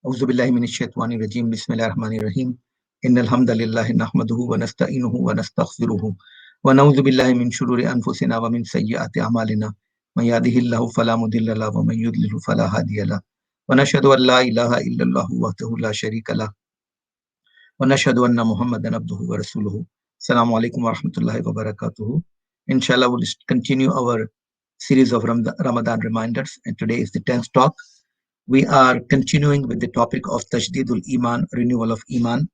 أعوذ بالله من الشيطان الرجيم بسم الله الرحمن الرحيم إن الحمد لله نحمده ونستعينه ونستغفره ونعوذ بالله من شرور أنفسنا ومن سيئات أعمالنا من يهده الله فلا مضل له ومن يضلل فلا هادي له ونشهد أن لا إله إلا الله وحده لا شريك له ونشهد أن محمدا عبده ورسوله. السلام عليكم ورحمة الله وبركاته. Inshallah, we'll continue our series of Ramadan reminders, and today is the 10th talk. We are continuing with the topic of Tajdeedul Iman, renewal of Iman.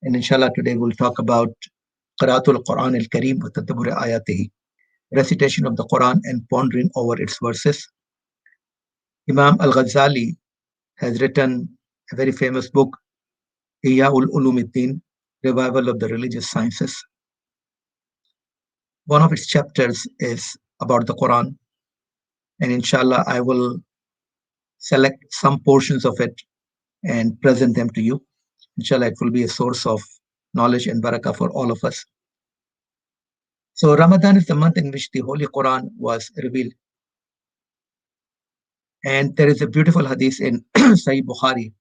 And inshallah, today we'll talk about Qiraatul Quran al Kareem wa Tadabbur Ayatihi, recitation of the Quran and pondering over its verses. Imam Al Ghazali has written a very famous book, Ihya'ul Ulumiddin, Revival of the Religious Sciences. One of its chapters is about the Quran, and inshallah, I will select some portions of it and present them to you. Inshallah, it will be a source of knowledge and barakah for all of us. So Ramadan is the month in which the Holy Quran was revealed. And there is a beautiful hadith in Sahih Bukhari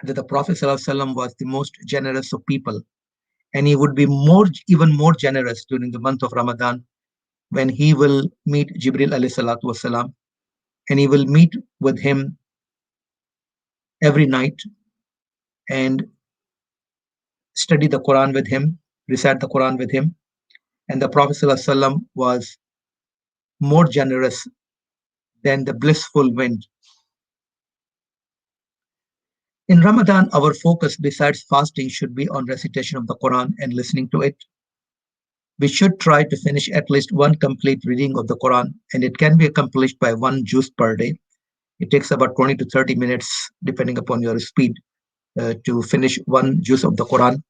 that the Prophet ﷺ was the most generous of people. And he would be even more generous during the month of Ramadan when he will meet Jibril alayhi salatu wasalam, and he will meet with him every night and study the Quran with him, recite the Quran with him. And the Prophet ﷺ was more generous than the blissful wind. In Ramadan, our focus besides fasting should be on recitation of the Quran and listening to it. We should try to finish at least one complete reading of the Quran, and it can be accomplished by one juz per day. It takes about 20 to 30 minutes, depending upon your speed, to finish one juz of the Quran.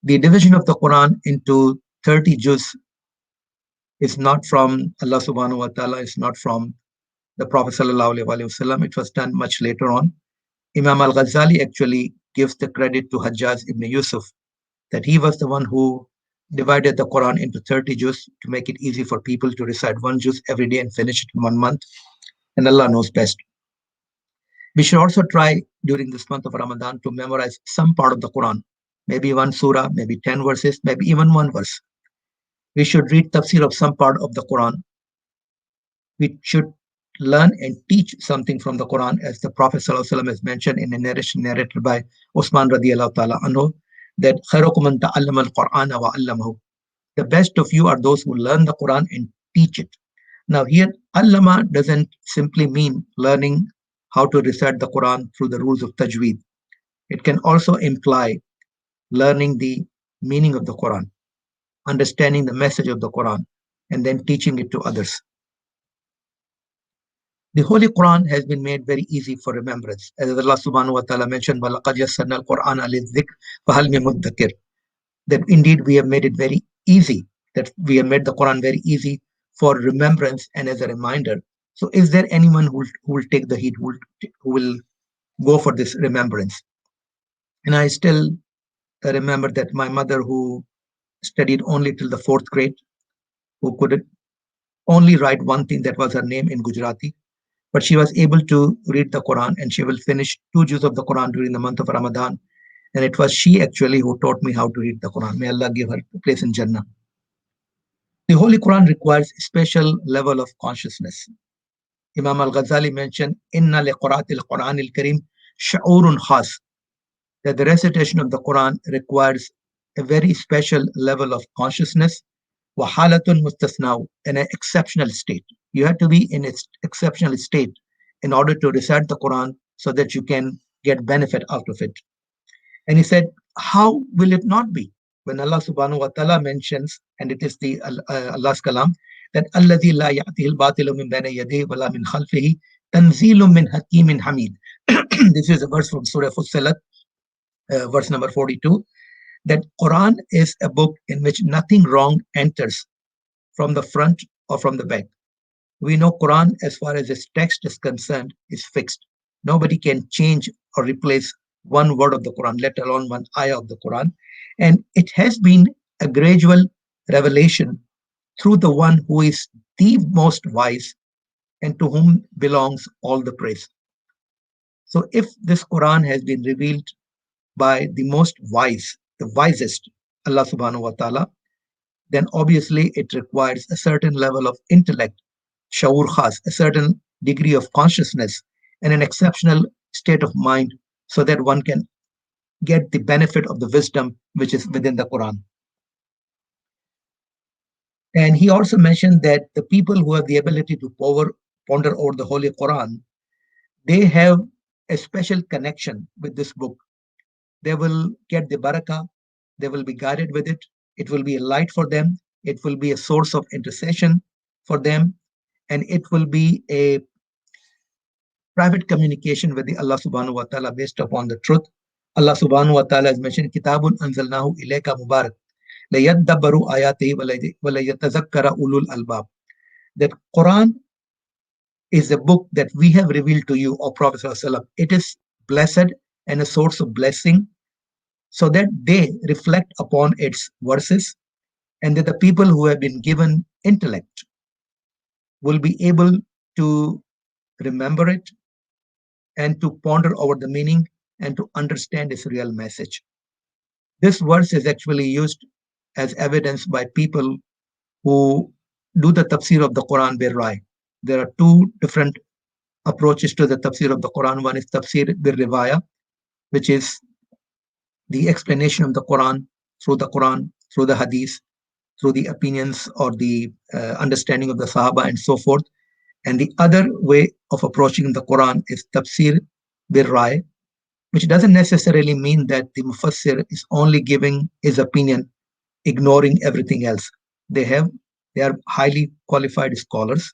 The division of the Quran into 30 juz is not from Allah subhanahu wa ta'ala, it's not from the Prophet sallallahu alaihi wasallam. It was done much later on. Imam al-Ghazali actually gives the credit to Hajjaj ibn Yusuf, that he was the one who divided the Quran into 30 juz to make it easy for people to recite one juz every day and finish it in 1 month. And Allah knows best. We should also try during this month of Ramadan to memorize some part of the Quran, maybe one surah, maybe 10 verses, maybe even one verse. We should read tafsir of some part of the Quran. We should learn and teach something from the Quran, as the Prophet ﷺ has mentioned in a narration narrated by Usman radiallahu ta'ala anhu, that khairukum man ta'allama al-Qur'ana wa 'allamahu. The best of you are those who learn the Quran and teach it. Now here, allama doesn't simply mean learning how to recite the Quran through the rules of tajweed. It can also imply learning the meaning of the Quran, understanding the message of the Quran, and then teaching it to others. The Holy Quran has been made very easy for remembrance. As Allah subhanahu wa ta'ala mentioned, وَلَقَدْ يَسَّرْنَا الْقُرْآنَ لِلذِّكْرِ فَهَلْ مِن مُدَّكِرٍ, that indeed we have made it very easy, that we have made the Quran very easy for remembrance and as a reminder. So is there anyone who will take the heat, who will go for this remembrance? And I still remember that my mother, who studied only till the 4th grade, who could only write one thing, that was her name in Gujarati, but she was able to read the Quran, and she will finish 2 juz of the Quran during the month of Ramadan. And it was she actually who taught me how to read the Quran. May Allah give her a place in Jannah. The Holy Quran requires a special level of consciousness. Imam al-Ghazali mentioned, Inna li qira'atil Quran al-Kareem sha'urun khas, that the recitation of the Quran requires a very special level of consciousness, wa halatun mustasnaw, in an exceptional state. You have to be in its exceptional state in order to recite the Quran so that you can get benefit out of it. And he said, how will it not be? When Allah subhanahu wa ta'ala mentions, and it is the Allah's kalam, that الَّذِي لَا يَأْتِهِ الْبَاطِلُ مِنْ بَيْنِ يَدَيْهِ وَلَا مِنْ خَلْفِهِ تَنْزِيلٌ مِنْ حَكِيمٍ حَمِيدٍ. This is a verse from Surah Fussilat, verse number 42, that Quran is a book in which nothing wrong enters from the front or from the back. We know Quran, as far as its text is concerned, is fixed. Nobody can change or replace one word of the Quran, let alone one ayah of the Quran. And it has been a gradual revelation through the one who is the most wise and to whom belongs all the praise. So if this Quran has been revealed by the most wise, the wisest, Allah subhanahu wa ta'ala, then obviously it requires a certain level of intellect, shaur khas, a certain degree of consciousness, and an exceptional state of mind so that one can get the benefit of the wisdom which is within the Quran. And he also mentioned that the people who have the ability to ponder over the Holy Quran, they have a special connection with this book. They will get the barakah, they will be guided with it. It will be a light for them, it will be a source of intercession for them, and it will be a private communication with the Allah subhanahu wa ta'ala based upon the truth. Allah subhanahu wa ta'ala has mentioned, Kitabun anzalnahu ilayka mubarak, layadabbaru ayatihi wa layatazakkara ulul albab. That Quran is a book that we have revealed to you, O Prophet sallallahu alaihi wasallam. It is blessed and a source of blessing so that they reflect upon its verses and that the people who have been given intellect will be able to remember it and to ponder over the meaning and to understand its real message. This verse is actually used as evidence by people who do the tafsir of the Quran bir Rai. There are two different approaches to the tafsir of the Quran. One is tafsir bir Riwaya, which is the explanation of the Quran, through the Hadith, through the opinions or the understanding of the Sahaba and so forth. And the other way of approaching the Quran is tafsir bir Rai, which doesn't necessarily mean that the Mufassir is only giving his opinion, ignoring everything else. They are highly qualified scholars.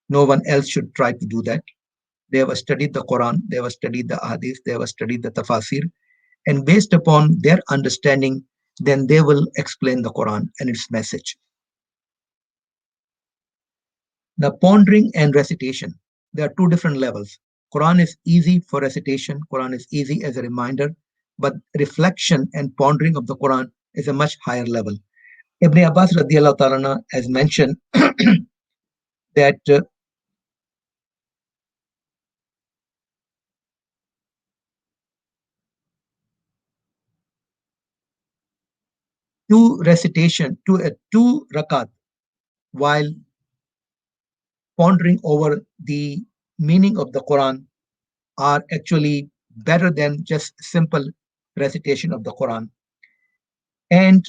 No one else should try to do that. They have studied the Quran, they have studied the Hadith, they have studied the Tafasir, and based upon their understanding, then they will explain the Quran and its message. Now, pondering and recitation, there are two different levels. Quran is easy for recitation, Quran is easy as a reminder, but reflection and pondering of the Quran is a much higher level. Ibn Abbas radiallahu ta'ala has mentioned that two rakat, while pondering over the meaning of the Quran, are actually better than just simple recitation of the Quran. And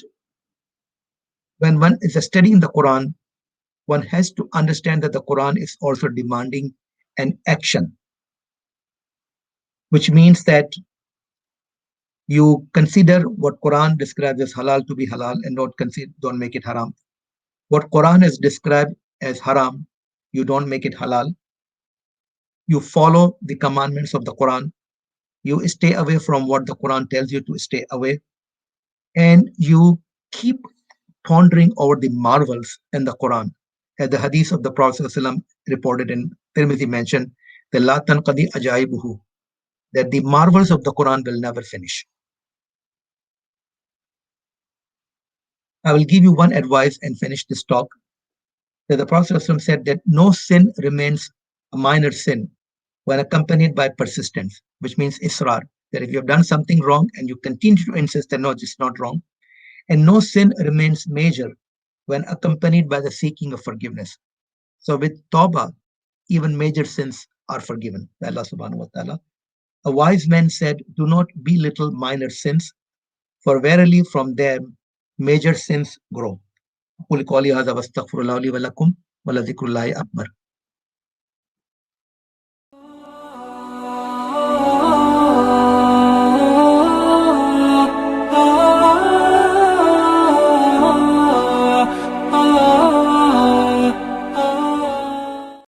when one is studying the Quran, one has to understand that the Quran is also demanding an action, which means that you consider what Quran describes as halal to be halal and don't make it haram. What Quran has described as haram, you don't make it halal. You follow the commandments of the Quran. You stay away from what the Quran tells you to stay away. And you keep pondering over the marvels in the Quran. As the hadith of the Prophet ﷺ reported in Tirmidhi mentioned, the La tanqadi ajaibuhu, that the marvels of the Quran will never finish. I will give you one advice and finish this talk. That the Prophet ﷺ said that no sin remains a minor sin when accompanied by persistence, which means israr, that if you have done something wrong and you continue to insist that no, it's not wrong, and no sin remains major when accompanied by the seeking of forgiveness. So with tawbah, even major sins are forgiven by Allah subhanahu wa ta'ala. A wise man said, do not belittle minor sins, for verily from them major sins grow. أقول قولي هذا واستغفر الله لي ولكم ولذكر الله أكبر.